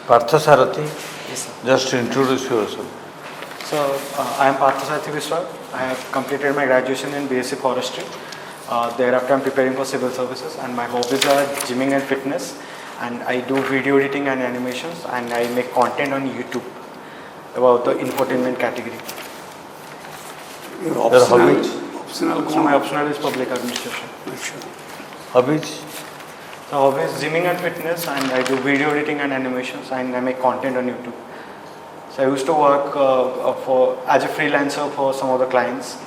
Partha Sarathi, Yes, sir. just introduce yourself. So, I am Apti BISWAL. I have completed my graduation in BSc Forestry. Thereafter, I am preparing for civil services, and my hobbies are gymming and fitness. And I do video editing and animations, and I make content on YouTube about the infotainment category. Your hobbies? optional So, my optional is public administration. Hobbies? So, hobbies gymming and fitness, and I do video editing and animations, and I make content on YouTube. So, I used to work as a freelancer for some of the clients.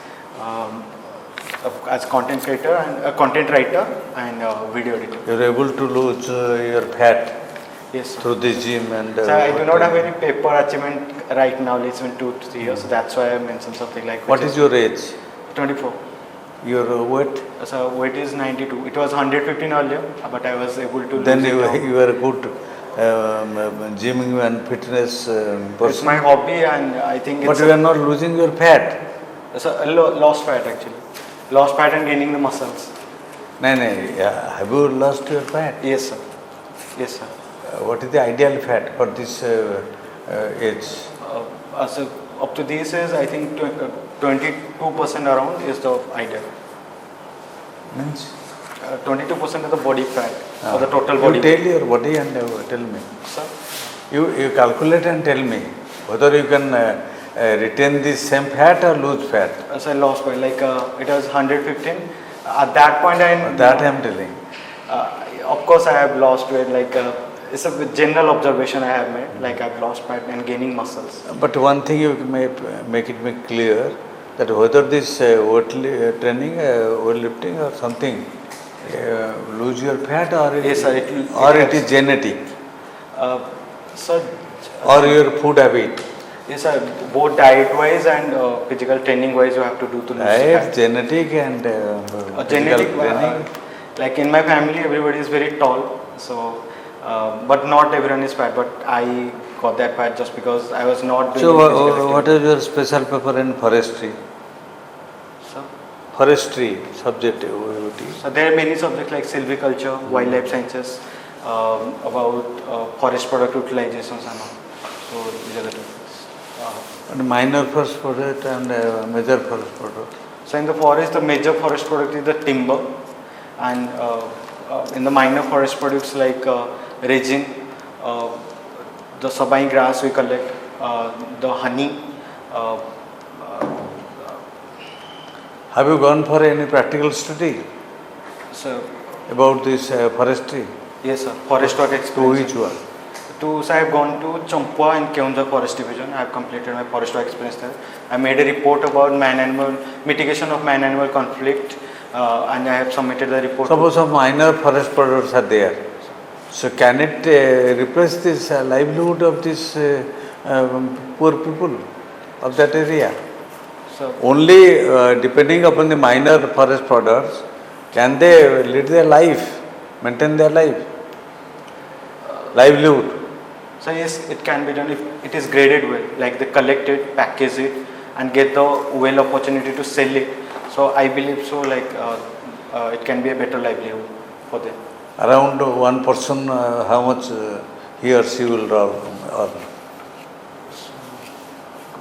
As content creator and content writer and video editor. You're able to lose your fat Yes, sir. through the gym and. So I do not have any paper achievement right now. It's been 2 to 3 years. So that's why I mentioned something like. What is your age? 24. Your weight? So weight is 92. It was 115 earlier, but I was able to. Then lose it you are good gymming and fitness It's person. my hobby, and I think. But you are not losing your fat. So lost fat actually. Lost fat and gaining the muscles. No. Have you lost your fat? Yes, sir. Yes, sir. What is the ideal fat for this age? So up to this is I think 22% around is the ideal. Means? 22% of the body fat for the total body. You tell your body and tell me. Sir? You calculate and tell me whether you can retain the same fat or lose fat. As I lost weight, like it was 115. At that point, I am telling. of course, I have lost weight. Like it's a general observation I have made. Like I've lost fat and gaining muscles. But one thing you may make it clear that whether this training, weightlifting or something, lose your fat or Yes, sir, it is genetic So, or your food habit. Yes, sir. Both diet-wise and physical training-wise, you have to do to lose fat. Genetic and Genetic, training. like in my family, everybody is very tall. So, but not everyone is fat. But I got that fat just because I was not doing. So, what is your special paper in forestry? So, Forestry subject. so there are many subjects like silviculture, wildlife sciences, about forest product utilizations and all. So these are the two. And minor forest product and major forest product. So in the forest, the major forest product is the timber, and in the minor forest products like resin, the sabine grass we collect, the honey. Have you gone for any practical study So about this forestry? yes, sir. Forest work To experience. which one? So I have gone to Champua in Keonjhar Forest Division. I have completed my forest work experience there. I made a report about mitigation of man-animal conflict, and I have submitted the report. Suppose some minor forest products are there. So can it replace this livelihood of these poor people of that area? So, Only depending upon the minor forest products, can they lead their life, maintain their livelihood? so yes, it can be done if it is graded well, like they collect it, package it, and get the well opportunity to sell it. So I believe so, like it can be a better livelihood for them. Around one person, how much he or she will earn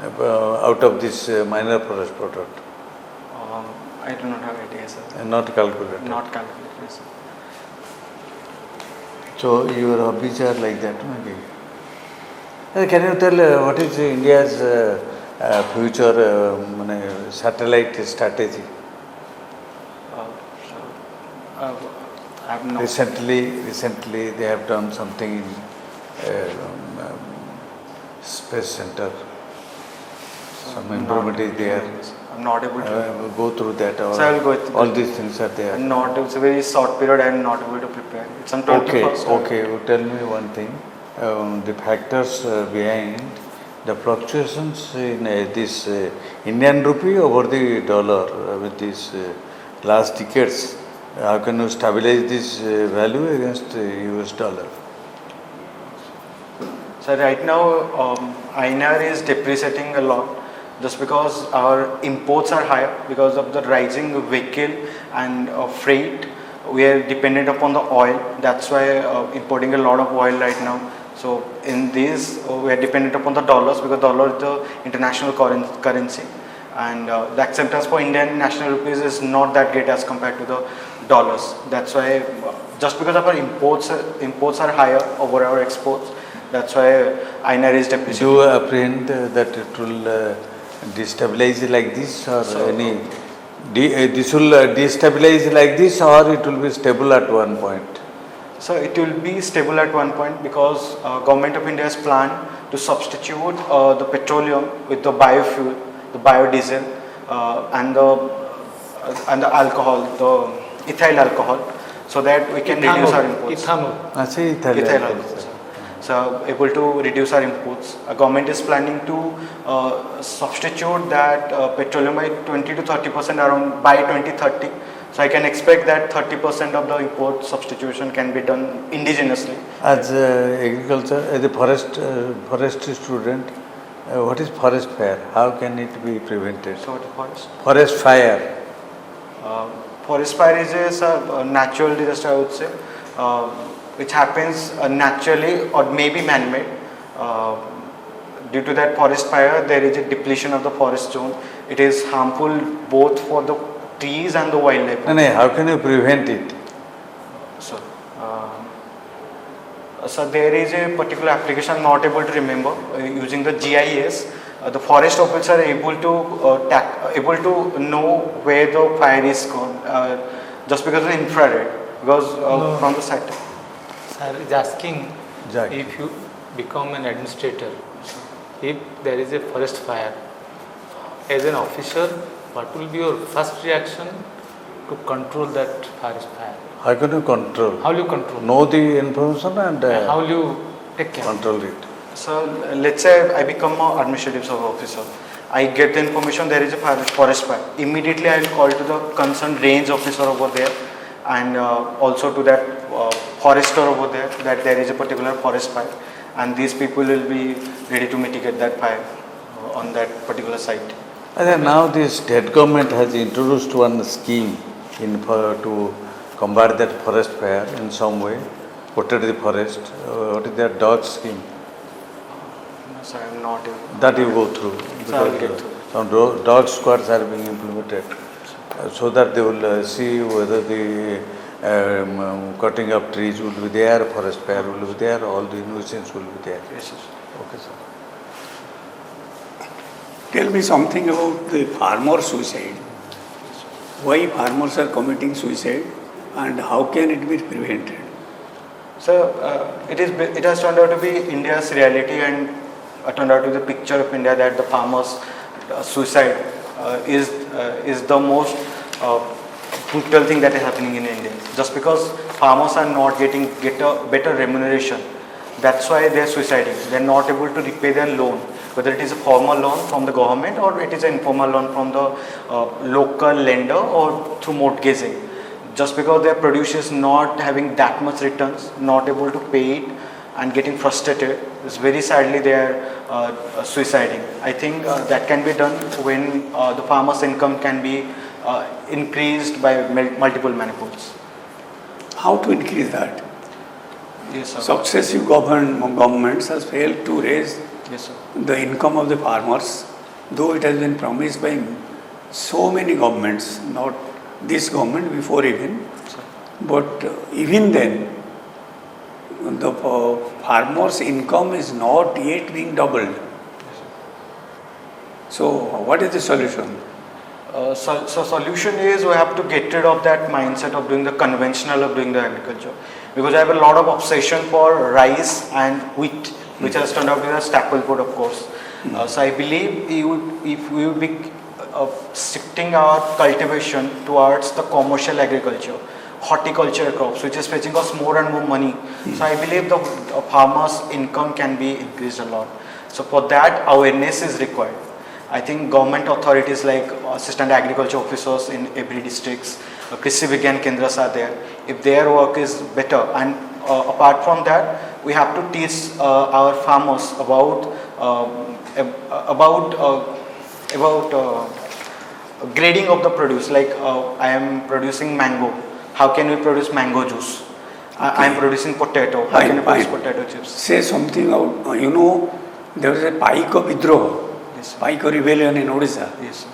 out of this minor forest product? I do not have idea, sir. Not calculated. Not calculated, yes, sir. So your hobbies are like that, maybe. Can you tell what is India's future satellite strategy? I have no. Recently they have done something in space center. Some improvement is there. I'm not able to. Go through that. So I will go through all that. these things are there. It's a very short period. I am not able to prepare. It's on 21st. Okay. You tell me one thing. The factors behind the fluctuations in this Indian rupee over the dollar with these last decades. How can you stabilize this value against US dollar? So right now, INR is depreciating a lot. Just because our imports are higher because of the rising vehicle and freight, we are dependent upon the oil. That's why importing a lot of oil right now. So in these we are dependent upon the dollars because dollar is the international currency, and the acceptance for Indian national rupees is not that great as compared to the dollars. That's why just because of our imports are higher over our exports, that's why INR is depreciating. Do you apprehend that it will destabilize like this, or this will destabilize like this, or it will be stable at one point? So it will be stable at one point because Government of India has planned to substitute the petroleum with the biofuel, the biodiesel, and the alcohol, the ethyl alcohol, so that we can reduce our imports. Ethyl alcohol. So able to reduce our imports. Government is planning to substitute that petroleum by 20 to 30% around by 2030. So I can expect that 30% of the import substitution can be done indigenously. As agriculture, as a forestry student, what is forest fire? How can it be prevented? So what is forest? Forest fire. Forest fire is a natural disaster, I would say, which happens naturally or maybe man-made. Due to that forest fire, there is a depletion of the forest zone. It is harmful both for the trees and the wildlife. No, how can you prevent it? So there is a particular application I'm not able to remember using the GIS. The forest officers are able to know where the fire is gone just because of the infrared, because from the site. Sir is asking if you become an administrator, if there is a forest fire, as an officer, what will be your first reaction to control that forest fire? How can you control? How will you control? Know the information and how will you take care? control it. So let's say I become an administrative officer. I get the information there is a forest fire. Immediately I will call to the concerned range officer over there, and also to that forester over there, that there is a particular forest fire, and these people will be ready to mitigate that fire on that particular site. And then now the state government has introduced one scheme to combat that forest fire in some way, protect the forest. What is that dog scheme? No, sir, I am not. That you go through. So I will get through. Some dog squads are being implemented so that they will see whether the cutting of trees will be there, forest fire will be there, all the nuisance will be there. Yes, sir. Okay, sir. Tell me something about the farmer suicide. Why farmers are committing suicide and how can it be prevented? So it has turned out to be India's reality, and turned out to be the picture of India that the farmers' suicide is the most brutal thing that is happening in India. Just because farmers are not getting a better remuneration, that's why they are suiciding. They are not able to repay their loan, whether it is a formal loan from the government or it is an informal loan from the local lender or through mortgaging. Just because their produce is not having that much returns, not able to pay it and getting frustrated, is very sadly they are suiciding. I think that can be done when the farmer's income can be increased by multiple manifolds. How to increase that? Yes, sir. Successive governments has failed to raise Yes, sir. the income of the farmers, though it has been promised by so many governments, not this government, before even, but even then the farmers' income is not yet being doubled. So what is the solution? So solution is we have to get rid of that mindset of doing the conventional of doing the agriculture, because I have a lot of obsession for rice and wheat, which has turned out to be a staple food, of course. So I believe if we would be shifting our cultivation towards the commercial agriculture, horticulture crops, which is fetching us more and more money. So I believe the farmers' income can be increased a lot. So for that, awareness is required. I think government authorities like assistant agriculture officers in every districts, Krishi Vigyan Kendras are there. If their work is better, and apart from that, we have to teach our farmers about grading of the produce. Like I am producing mango. How can we produce mango juice? I am producing potato. How Fine, can you produce fine. potato chips? Say something out. You know, there was a Paiko Vidroha, Yes, sir. Paiko rebellion in Odisha. Yes, sir.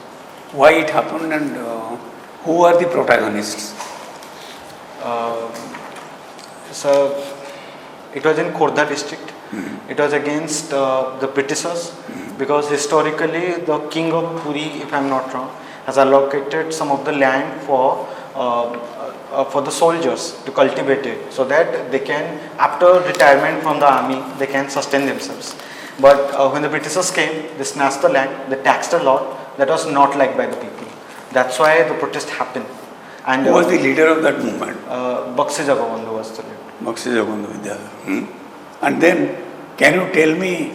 Why it happened and who are the protagonists? So it was in Khordha district. It was against the Britishers because historically the king of Puri, if I am not wrong, has allocated some of the land for the soldiers to cultivate it so that they can, after retirement from the army, they can sustain themselves. But when the Britishers came, they snatched the land, they taxed a lot that was not liked by the people. That's why the protest happened. And Who was the leader of that movement? Bakshi Jagabandhu was the leader. Bakshi Jagabandhu Vidyadhar. And then, can you tell me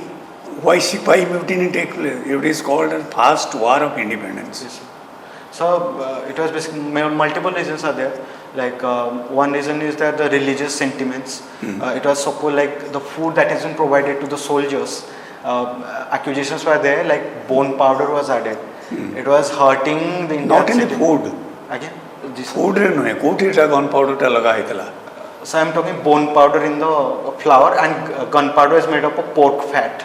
why Sipahi mutiny take place? It is called a first war of independence. Yes, sir. So it was basically multiple reasons are there. Like one reason is that the religious sentiments. It was supposed like the food that is been provided to the soldiers. Accusations were there like bone powder was added. It was hurting the Indian Not in the city. food. Again, this. Food रे नुहे कोठी टा gunpowder टा लगा है So I am talking bone powder in the flour and gunpowder is made up of pork fat.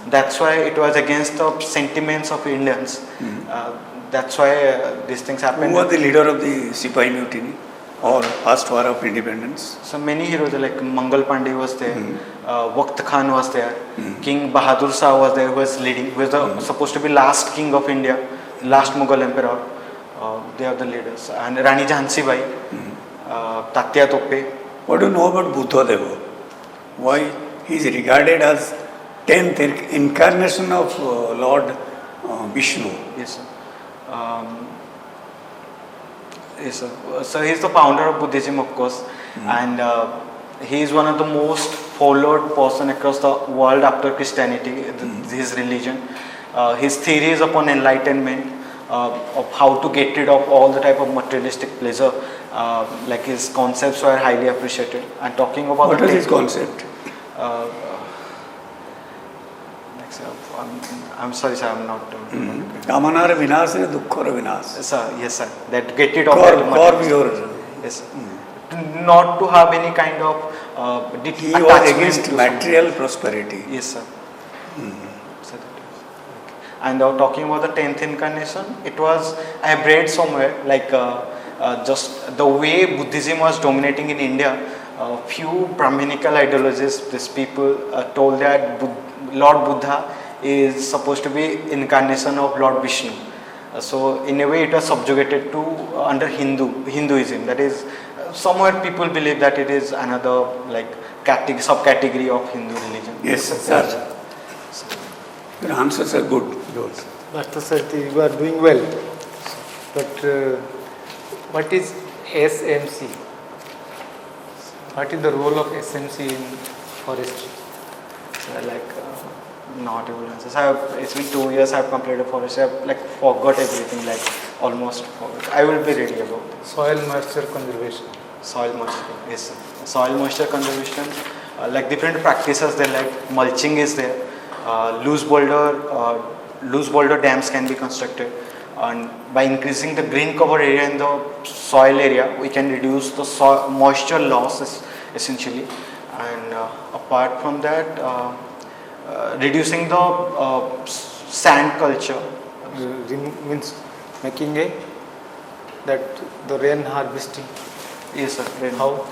That's why it was against the sentiments of Indians. That's why these things happened. Who was the leader of the Sipahi mutiny or first war of independence? So many heroes like Mangal Pandey was there, Waqt Khan was there, King Bahadur Shah was there who was leading, who was the, supposed to be last king of India, last Mughal emperor. They are the leaders. And Rani Jhansi Bai, Tatya Tope. What do you know about Buddha Deva? Why he is regarded as 10th incarnation of Lord Vishnu. Yes, sir. Yes, sir. So he is the founder of Buddhism, of course, and he is one of the most followed person across the world after Christianity, his religion. His theories upon enlightenment, of how to get rid of all the type of materialistic pleasure, like his concepts were highly appreciated. And talking about what was his concept? I'm sorry, sir, I'm not. Kamanar vinasa, dukkhara vinasa. Sir, yes, sir. That get rid of Curb your. yes, sir. Not to have any kind of He was against material prosperity. Yes, sir. So and talking about the 10th incarnation, it was I have read somewhere like just the way Buddhism was dominating in India. Few Brahminical ideologists, these people told that Lord Buddha is supposed to be incarnation of Lord Vishnu. So in a way it was subjugated to under Hinduism. That is somewhere people believe that it is another like subcategory of Hindu religion. Yes, sir. Your answers are good. Dr. Sarathi, you are doing well. But what is SMC? What is the role of SMC in forestry? Not able to answer. It's been 2 years I have completed forestry. I have forgot everything, almost forgot. I will be ready about this. Soil moisture conservation. Soil moisture, yes sir. Soil moisture conservation, different practices there, like mulching is there, loose boulder dams can be constructed, and by increasing the green cover area in the soil area, we can reduce the moisture loss essentially, and apart from that, reducing the sand culture. Means making the rain harvesting. Yes sir. Rain. How?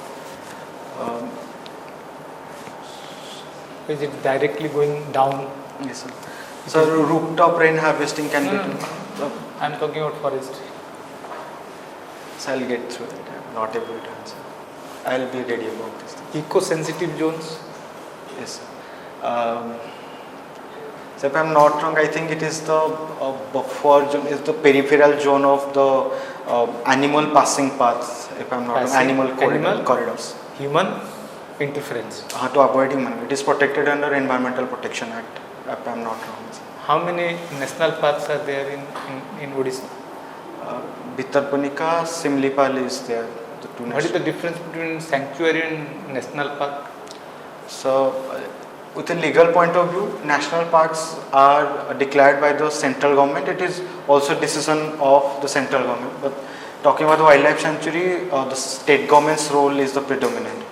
Is it directly going down? Yes sir. So rooftop rain harvesting can be done. I am talking about forestry. So I'll get through it. I'm not able to answer. I'll be ready about this thing. Eco-sensitive zones? Yes sir. So if I'm not wrong, I think it is the buffer zone, is the peripheral zone of the animal passing paths, if I'm not wrong, animal corridors. Human interference. To avoid human. It is protected under Environmental Protection Act, if I'm not wrong. How many national parks are there in Odisha? Bhitarpanika, Simlipal is there. The two What is the difference between sanctuary and national park? So, with a legal point of view, national parks are declared by the central government. It is also a decision of the central government. But talking about the wildlife sanctuary, the state government's role is the predominant.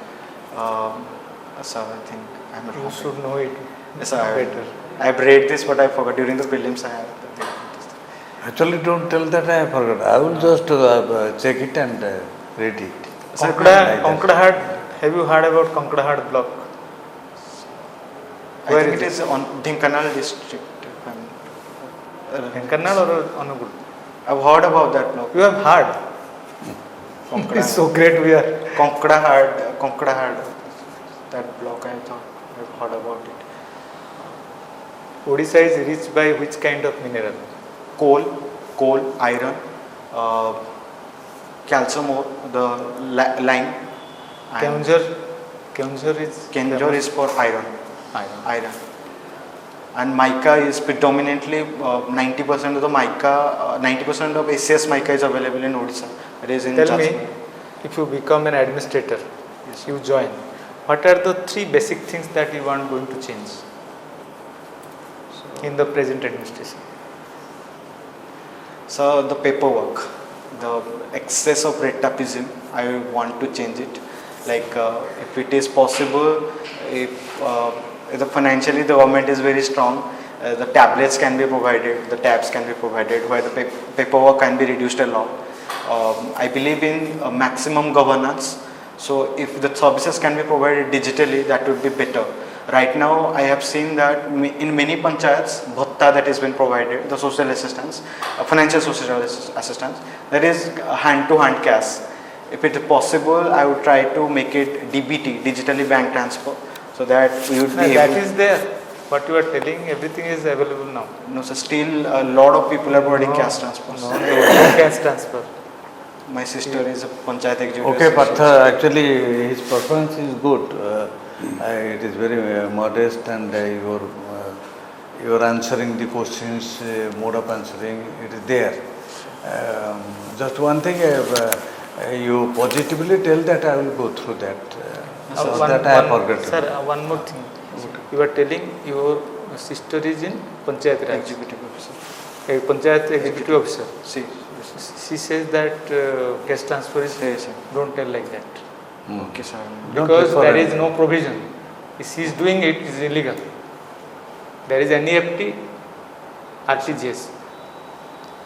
Sir, I think I'm not. You should know it Yes, sir, better. I've read this, but I forgot during the prelims. I have. Actually, don't tell that I forgot. I will just check it and read it. Sir, Konkadahat, have you heard about Konkadahat block? I Where think is it is on Dhenkanal district. Dhenkanal or Anugul? I've heard about that block. You have heard. It's so great we are. Konkadahat, that block. I thought I've heard about it. Odisha is rich by which kind of mineral? Coal, iron, calcium ore, the lime. and Keonjhar is for iron. iron. And mica is predominantly 90% of the mica, 90% of SCS mica is available in Odisha. It is in Tell me, Jajpur. if you become an administrator, Yes. you join, what are the 3 basic things that you want going to change in the present administration? So the paperwork, the excess of red tapeism, I want to change it. Like if it is possible, if the financially the government is very strong, the tablets can be provided, the tabs can be provided, where the paperwork can be reduced a lot. I believe in maximum governance. So if the services can be provided digitally, that would be better. Right now, I have seen that in many panchayats, bhatta that has been provided, the social assistance, financial social assistance, that is hand-to-hand cash. If it is possible, I would try to make it DBT, digitally bank transfer, so that we would be able. That is there. What you are telling, everything is available now. No, so still a lot of people are providing cash transfers. No, cash transfer. My sister is a panchayat executive. Okay, Partha, actually his performance is good. It is very modest, and you are answering the questions, mode of answering, it is there. Just one thing, you positively tell that I will go through that. So that I have forgotten. Sir, one more thing. You are telling your sister is in Panchayat Raj. Executive officer. A Panchayat executive officer. See, She says that cash transfer is. yes, sir. Don't tell like that. Okay, sir. Don't Because refer there any- is no provision. If she is doing it, it is illegal. There is NEFT, RTGS.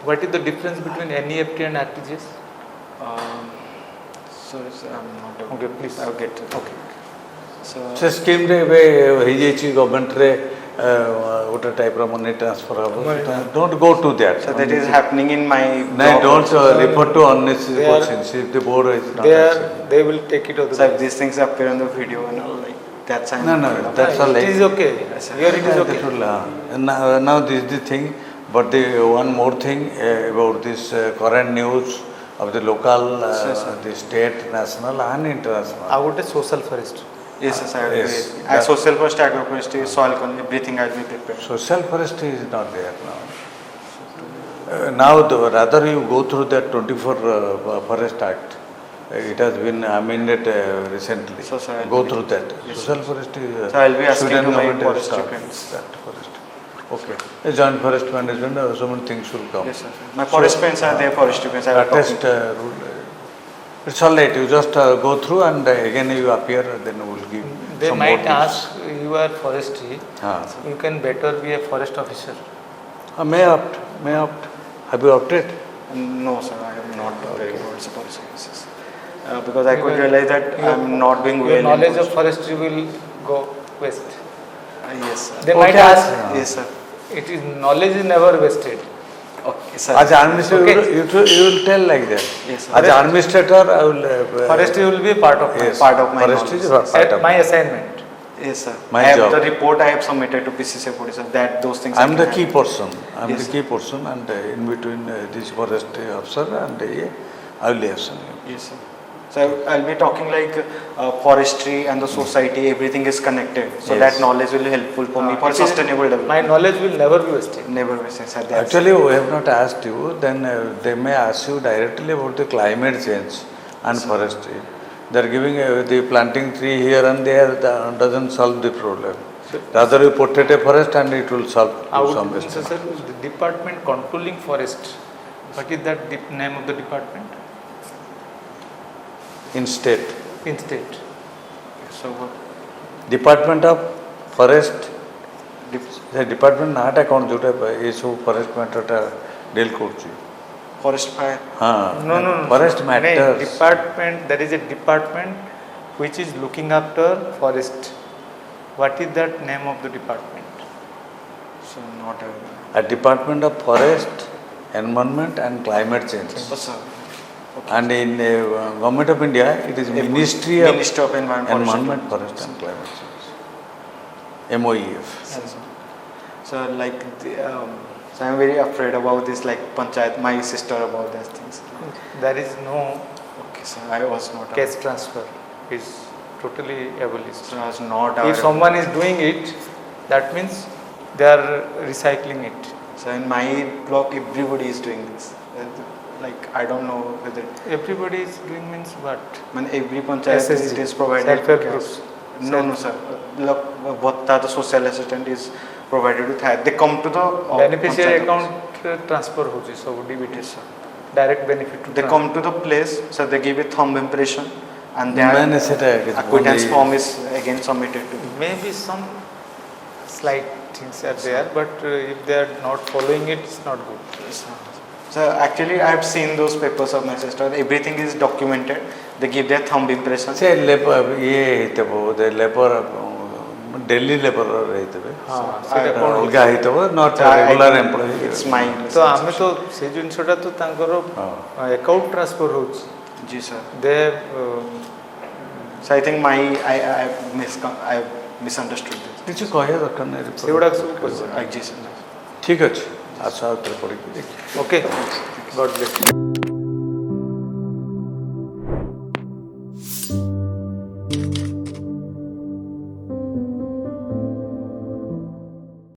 What is the difference between NEFT and RTGS? Sorry, sir, I'm not. Okay, please. I'll get to it. Okay. So, ସେ ସ୍କିମ୍ରେ ଏବେ ହେଇଯାଇଛି ଗଭର୍ଣ୍ଣମେଣ୍ଟରେ ଗୋଟେ ଟାଇପ୍ର money transfer ହେବ. Don't go to that. so that is happening in my. No, block don't also. refer to unnecessary They are- questions if the board is not answering. They will take it So otherwise. if these things appear on the video and all, like that's I'm. No, that's all. It is okay. Here it is okay. Now this is the thing, but the one more thing about this current news of the local, the state, national and international. I would a social forest. Yes, yes, I agree. Yes, As that- social forest, agroforestry, soil con, everything I'll be prepared. Social forestry is not there now. Now, rather you go through that 24 Forest Act. It has been amended recently. So, sir, I'll Go be- through that. Yes, Social forestry. So I'll be asking Sweden to my government has forestry started friends. that forest. Okay. A joint forest management, so many things will come. Yes, sir. My forest friends are there, forestry friends. I will talk Attest to rule. It's all right. You just go through and again you appear, then we will give. They some might more tips. ask, you are forestry, you can better be a forest officer. May opt. Have you opted? No, sir, I am not very good at policy services. Because I could realize that I am not doing well. Your in knowledge of forestry. forestry will go west. Yes, sir. They might Okay. ask, Yes, sir. it is knowledge is never wasted. Okay, sir. As administrator, you will tell like that. Yes, sir. As administrator, I will. Forestry will be part of my, Yes. part of my Forestry is knowledge. part of my assignment. Yes, sir. My I have job. the report I have submitted to PCC Odisha. That those things. I am I the can key have. person. I am Yes, the key person, and in between this forest officer and I will liaison you. Yes, sir. So I'll be talking like forestry and the society, everything is connected. So Yes. that knowledge will be helpful for me for It is- sustainable development. My knowledge will never be wasted. Never miss it, sir. That's Actually, we have not asked you. Then they may ask you directly about the climate change and forestry. They are giving the planting tree here and there that doesn't solve the problem. Rather, you protect a forest and it will solve I to some would, extent. sir, the department controlling forest. What is that name of the department? In state. In state. So what? Department of forest Dip- से department नाटा कौन जोटा ये सब forest मैटरटा deal करची Forest fire. हाँ No. Forest No, matters department, there is a department which is looking after forest. What is that name of the department? So not a. a department of forest environment and climate change Oh, sir. and in government of India it is ministry of Ministry of environment forest and climate change MOEF. Yes, sir. So like so I'm very afraid about this like panchayat, my sister about these things. There is no Okay, sir. I was not. cash transfer. Is totally abolished. So I was not. If someone is doing it, that means they are recycling it. So in my block, everybody is doing this. Like I don't know whether. Everybody is doing means what? When every panchayat SSG, it is provided. self-help cash. groups. No, sir. Look, what the social assistant is provided with that. They come to the Beneficiary panchayat office. account transfer होची so DBT Yes, sir. direct benefit to They come to the place, so they give a thumb impression, and मैंने their सेटा acquittance form is again submitted to. maybe some slight things are there, but if they are not following it, it's not good. So actually, I have seen those papers of my sister. Everything is documented. They give their thumb impression. से labour ये हितबो दे labour daily labour रहितबे हाँ सेटा कोण अलगा हितबो not I- regular employ It's my. तो आमे तो से जिनसटा तो तांकर अकाउंट ट्रांसफर होची Ji, sir. they So I think I misunderstood this. କିଛି କହିବା ଦରକାର ନାହିଁ ସେଗୁଡା ସବୁ question Ji, sir. ଠିକ ଅଛି ଆଶା ଉତ୍ତର ପଡ଼ିକି okay god bless you.